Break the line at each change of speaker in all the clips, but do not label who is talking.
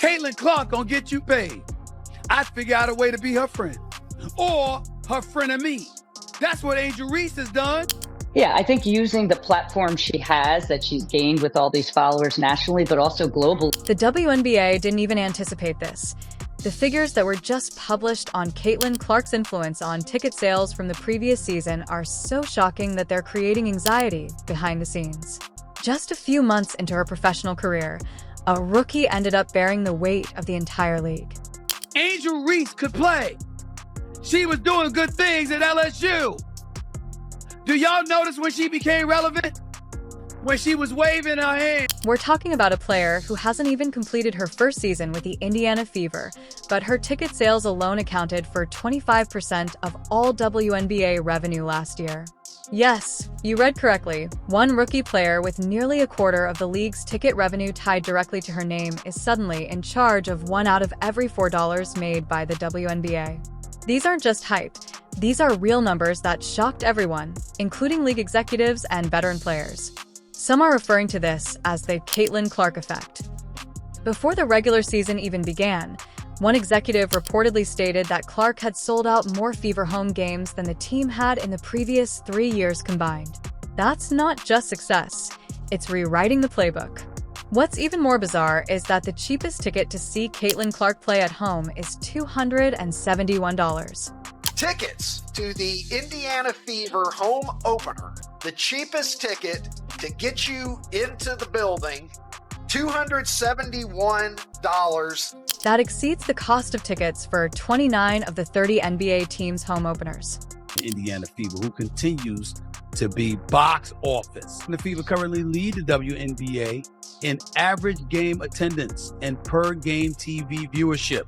Caitlin Clark gonna get you paid. I'd figure out a way to be her friend. Or her friend of me. That's what Angel Reese has done.
Yeah, I think using the platform she has, that she's gained with all these followers nationally, but also globally.
The WNBA didn't even anticipate this. The figures that were just published on Caitlin Clark's influence on ticket sales from the previous season are so shocking that they're creating anxiety behind the scenes. Just a few months into her professional career, a rookie ended up bearing the weight of the entire league.
Angel Reese could play. She was doing good things at LSU. Do y'all notice when she became relevant? When she was waving her hand.
We're talking about a player who hasn't even completed her first season with the Indiana Fever, but her ticket sales alone accounted for 25% of all WNBA revenue last year. Yes, you read correctly. One rookie player with nearly a quarter of the league's ticket revenue tied directly to her name is suddenly in charge of $1 out of every $4 made by the WNBA. These aren't just hype. These are real numbers that shocked everyone, including league executives and veteran players. Some are referring to this as the Caitlin Clark effect. Before the regular season even began, one executive reportedly stated that Clark had sold out more Fever home games than the team had in the previous 3 years combined. That's not just success, it's rewriting the playbook. What's even more bizarre is that the cheapest ticket to see Caitlin Clark play at home is $271.
Tickets to the Indiana Fever home opener, the cheapest ticket to get you into the building, $271.
That exceeds the cost of tickets for 29 of the 30 NBA teams' home openers.
Indiana Fever, who continues to be box office. The Fever currently lead the WNBA in average game attendance and per game TV viewership.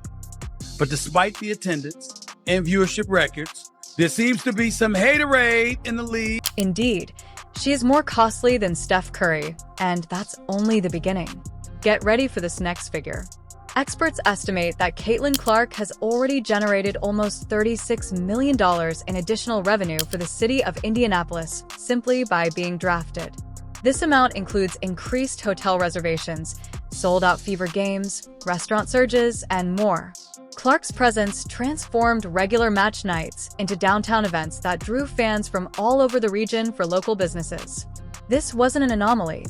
But despite the attendance and viewership records, there seems to be some haterade in the league.
Indeed, she is more costly than Steph Curry, and that's only the beginning. Get ready for this next figure. Experts estimate that Caitlin Clark has already generated almost $36 million in additional revenue for the city of Indianapolis simply by being drafted. This amount includes increased hotel reservations, sold-out Fever games, restaurant surges, and more. Clark's presence transformed regular match nights into downtown events that drew fans from all over the region for local businesses. This wasn't an anomaly.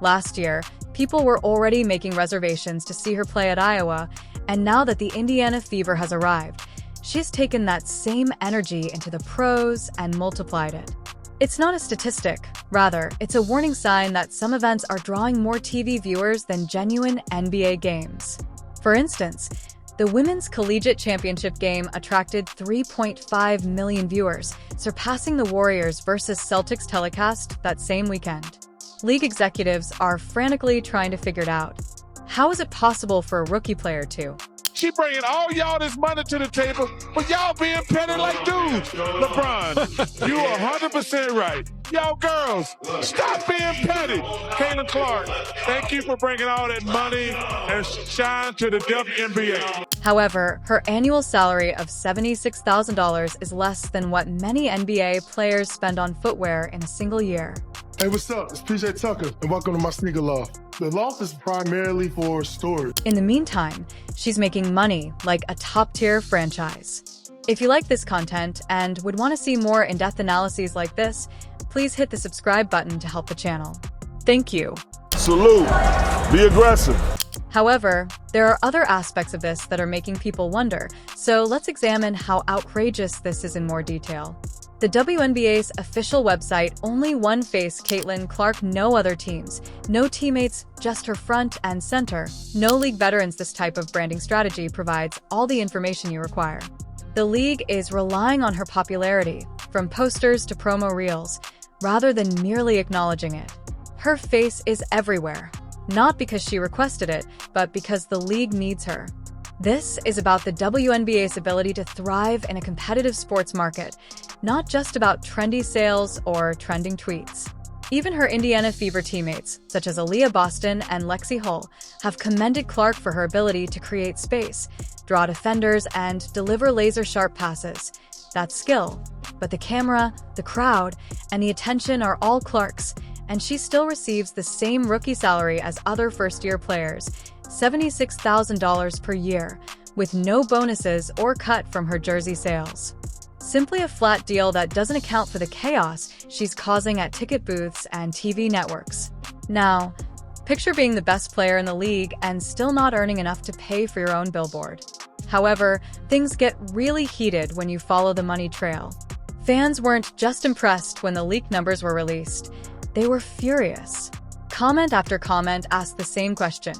Last year, people were already making reservations to see her play at Iowa, and now that the Indiana Fever has arrived, she's taken that same energy into the pros and multiplied it. It's not a statistic. Rather, it's a warning sign that some events are drawing more TV viewers than genuine NBA games. For instance, the Women's Collegiate Championship game attracted 3.5 million viewers, surpassing the Warriors vs. Celtics telecast that same weekend. League executives are frantically trying to figure it out. How is it possible for a rookie player to?
She bringing all y'all this money to the table, but y'all being petty like dudes. LeBron, you are 100% right. Y'all girls, stop being petty. Caitlin Clark, thank you for bringing all that money and shine to the WNBA.
However, her annual salary of $76,000 is less than what many NBA players spend on footwear in a single year.
Hey, what's up? It's PJ Tucker, and welcome to my sneaker loft. The loft is primarily for storage.
In the meantime, she's making money like a top-tier franchise. If you like this content and would want to see more in-depth analyses like this, please hit the subscribe button to help the channel. Thank you.
Salute. Be aggressive.
However, there are other aspects of this that are making people wonder, so let's examine how outrageous this is in more detail. The WNBA's official website only one-face Caitlin Clark, no other teams, no teammates, just her front and center. No league veterans. This type of branding strategy provides all the information you require. The league is relying on her popularity, from posters to promo reels, rather than merely acknowledging it. Her face is everywhere, not because she requested it, but because the league needs her. This is about the WNBA's ability to thrive in a competitive sports market, not just about trendy sales or trending tweets. Even her Indiana Fever teammates, such as Aaliyah Boston and Lexi Hull, have commended Clark for her ability to create space, draw defenders, and deliver laser-sharp passes. That's skill. But the camera, the crowd, and the attention are all Clark's, and she still receives the same rookie salary as other first-year players, $76,000 per year, with no bonuses or cut from her jersey sales. Simply a flat deal that doesn't account for the chaos she's causing at ticket booths and TV networks. Now, picture being the best player in the league and still not earning enough to pay for your own billboard. However, things get really heated when you follow the money trail. Fans weren't just impressed when the leaked numbers were released. They were furious. Comment after comment asked the same question.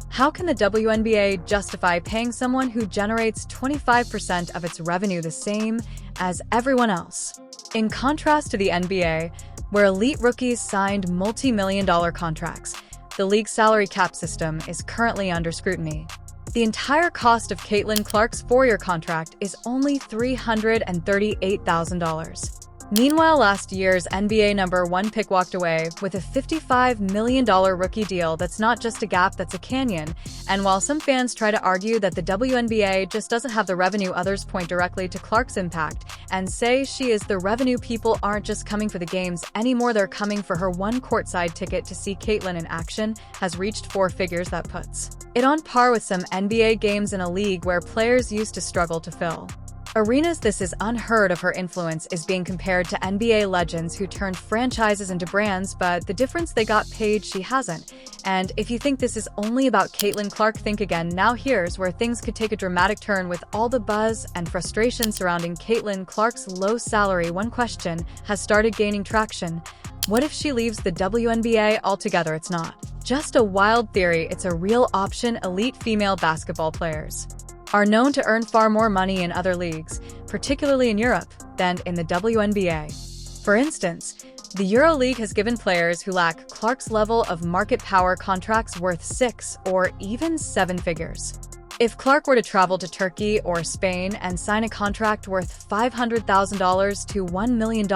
How can the WNBA justify paying someone who generates 25% of its revenue the same as everyone else? In contrast to the NBA, where elite rookies signed multi-million-dollar contracts, the league's salary cap system is currently under scrutiny. The entire cost of Caitlin Clark's four-year contract is only $338,000. Meanwhile, last year's NBA #1 pick walked away with a $55 million rookie deal that's not just a gap, that's a canyon. And while some fans try to argue that the WNBA just doesn't have the revenue, others point directly to Clark's impact and say she is the revenue. People aren't just coming for the games anymore, they're coming for her. One courtside ticket to see Caitlin in action has reached four figures. That puts it on par with some NBA games in a league where players used to struggle to fill arenas. This is unheard of. Her influence is being compared to NBA legends who turned franchises into brands, but the difference, they got paid, she hasn't. And if you think this is only about Caitlin Clark, think again. Now here's where things could take a dramatic turn. With all the buzz and frustration surrounding Caitlin Clark's low salary, one question has started gaining traction. What if she leaves the WNBA altogether? It's not just a wild theory, it's a real option. Elite female basketball players are known to earn far more money in other leagues, particularly in Europe, than in the WNBA. For instance, the EuroLeague has given players who lack Clark's level of market power contracts worth 6 or even 7 figures. If Clark were to travel to Turkey or Spain and sign a contract worth $500,000 to $1 million,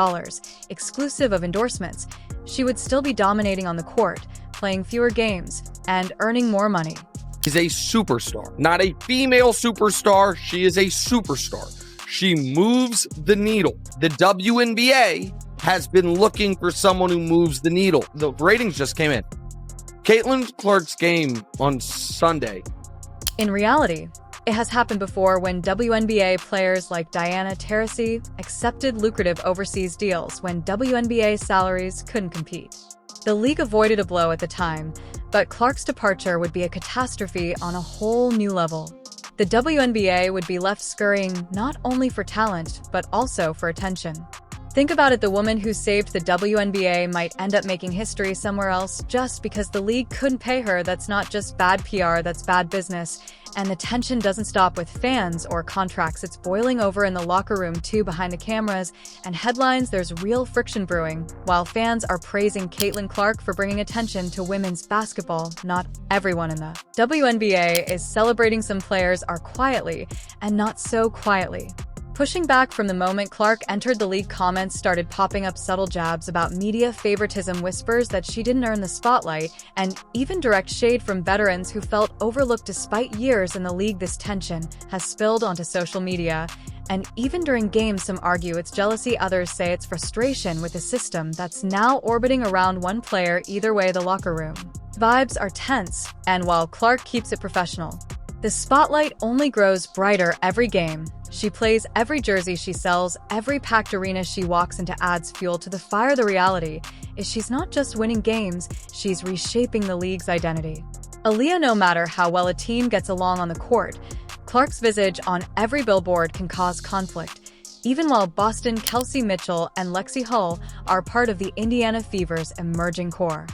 exclusive of endorsements, she would still be dominating on the court, playing fewer games, and earning more money.
Is a superstar, not a female superstar. She is a superstar. She moves the needle. The WNBA has been looking for someone who moves the needle. The ratings just came in. Caitlin Clark's game on Sunday.
In reality, it has happened before when WNBA players like Diana Taurasi accepted lucrative overseas deals when WNBA salaries couldn't compete. The league avoided a blow at the time, but Clark's departure would be a catastrophe on a whole new level. The WNBA would be left scurrying not only for talent, but also for attention. Think about it, the woman who saved the WNBA might end up making history somewhere else just because the league couldn't pay her. That's not just bad PR, that's bad business. And the tension doesn't stop with fans or contracts. It's boiling over in the locker room too. Behind the cameras and headlines, there's real friction brewing. While fans are praising Caitlin Clark for bringing attention to women's basketball, not everyone in the WNBA is celebrating. Some players are quietly and not so quietly pushing back. From the moment Clark entered the league, comments started popping up, subtle jabs about media favoritism, whispers that she didn't earn the spotlight, and even direct shade from veterans who felt overlooked despite years in the league. This tension has spilled onto social media, and even during games, some argue it's jealousy, others say it's frustration with a system that's now orbiting around one player. Either way, the locker room vibes are tense, and while Clark keeps it professional, the spotlight only grows brighter every game she plays, every jersey she sells, every packed arena she walks into adds fuel to the fire. The reality is she's not just winning games, she's reshaping the league's identity. Aaliyah, no matter how well a team gets along on the court, Clark's visage on every billboard can cause conflict. Even while Boston, Kelsey Mitchell and Lexi Hull are part of the Indiana Fever's emerging core.